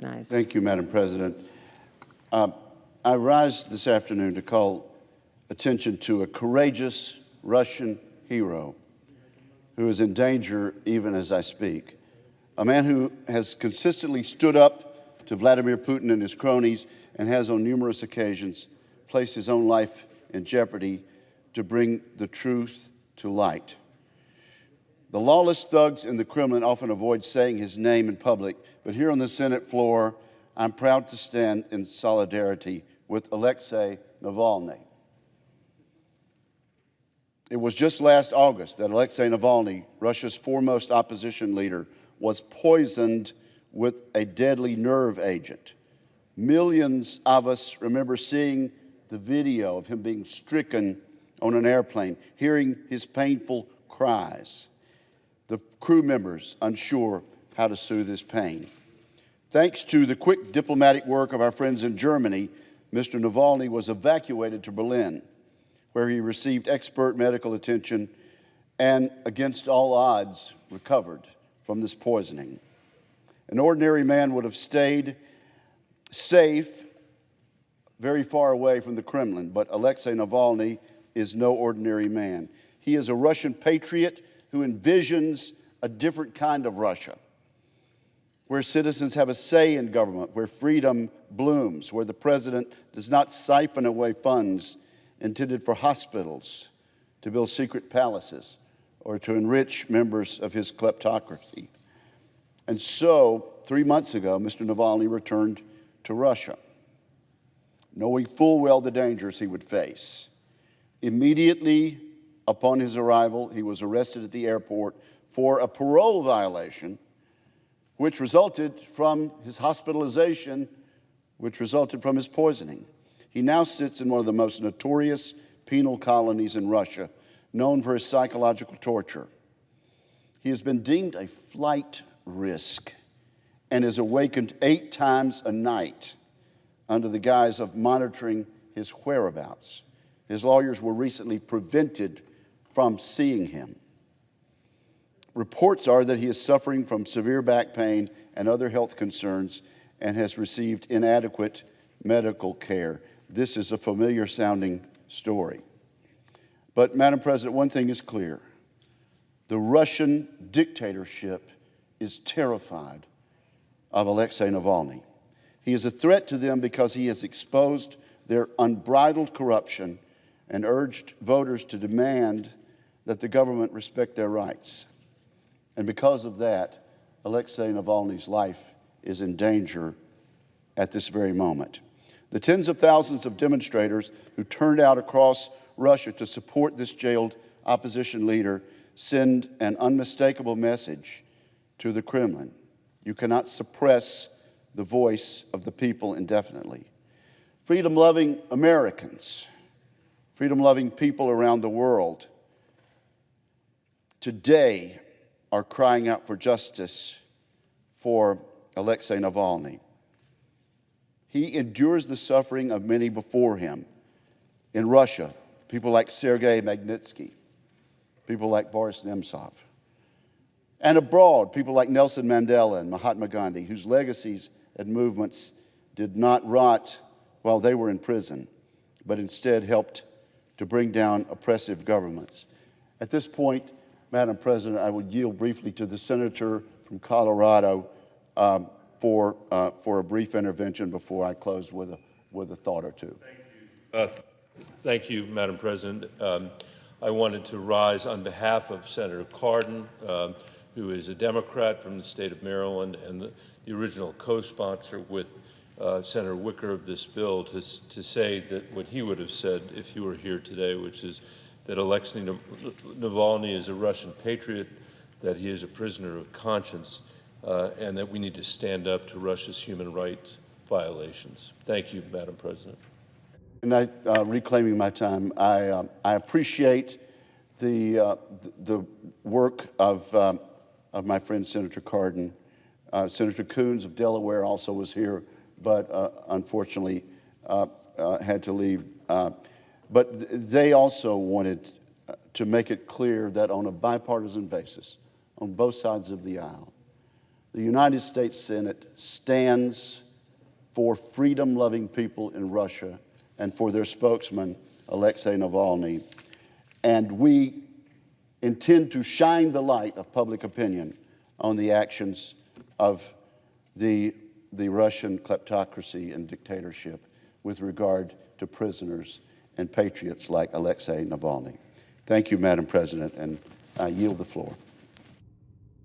Nice. Thank you, Madam President. I rise this afternoon to call attention to a courageous Russian hero who is in danger even as I speak, a man who has consistently stood up to Vladimir Putin and his cronies and has on numerous occasions placed his own life in jeopardy to bring the truth to light. The lawless thugs in the Kremlin often avoid saying his name in public, but here on the Senate floor, I'm proud to stand in solidarity with Alexei Navalny. It was just last August that Alexei Navalny, Russia's foremost opposition leader, was poisoned with a deadly nerve agent. Millions of us remember seeing the video of him being stricken on an airplane, hearing his painful cries. The crew members unsure how to soothe his pain. Thanks to the quick diplomatic work of our friends in Germany, Mr. Navalny was evacuated to Berlin, where he received expert medical attention and, against all odds, recovered from this poisoning. An ordinary man would have stayed safe very far away from the Kremlin, but Alexei Navalny is no ordinary man. He is a Russian patriot who envisions a different kind of Russia, where citizens have a say in government, where freedom blooms, where the president does not siphon away funds intended for hospitals, to build secret palaces, or to enrich members of his kleptocracy. And so, 3 months ago, Mr. Navalny returned to Russia, knowing full well the dangers he would face. Immediately upon his arrival, he was arrested at the airport for a parole violation, which resulted from his hospitalization, which resulted from his poisoning. He now sits in one of the most notorious penal colonies in Russia, known for his psychological torture. He has been deemed a flight risk and is awakened 8 times a night under the guise of monitoring his whereabouts. His lawyers were recently prevented from seeing him. Reports are that he is suffering from severe back pain and other health concerns and has received inadequate medical care. This is a familiar sounding story. But, Madam President, one thing is clear. The Russian dictatorship is terrified of Alexei Navalny. He is a threat to them because he has exposed their unbridled corruption and urged voters to demand that the government respect their rights. And because of that, Alexei Navalny's life is in danger at this very moment. The tens of thousands of demonstrators who turned out across Russia to support this jailed opposition leader send an unmistakable message to the Kremlin. You cannot suppress the voice of the people indefinitely. Freedom-loving Americans, freedom-loving people around the world today are crying out for justice for Alexei Navalny. He endures the suffering of many before him. In Russia, people like Sergei Magnitsky, people like Boris Nemtsov. And abroad, people like Nelson Mandela and Mahatma Gandhi, whose legacies and movements did not rot while they were in prison, but instead helped to bring down oppressive governments. At this point, Madam President, I would yield briefly to the senator from Colorado for a brief intervention before I close with a thought or two. Thank you, Madam President. I wanted to rise on behalf of Senator Cardin, who is a Democrat from the state of Maryland and the original co-sponsor with Senator Wicker of this bill, to say that what he would have said if he were here today, which is that Alexei Navalny is a Russian patriot, that he is a prisoner of conscience, and that we need to stand up to Russia's human rights violations. Thank you, Madam President. And reclaiming my time, I appreciate the work of my friend Senator Cardin. Senator Coons of Delaware also was here, but unfortunately had to leave. But they also wanted to make it clear that on a bipartisan basis, on both sides of the aisle, The United States Senate stands for freedom-loving people in Russia and for their spokesman, Alexei Navalny. And we intend to shine the light of public opinion on the actions of the Russian kleptocracy and dictatorship with regard to prisoners and patriots like Alexei Navalny. Thank you, Madam President, and I yield the floor.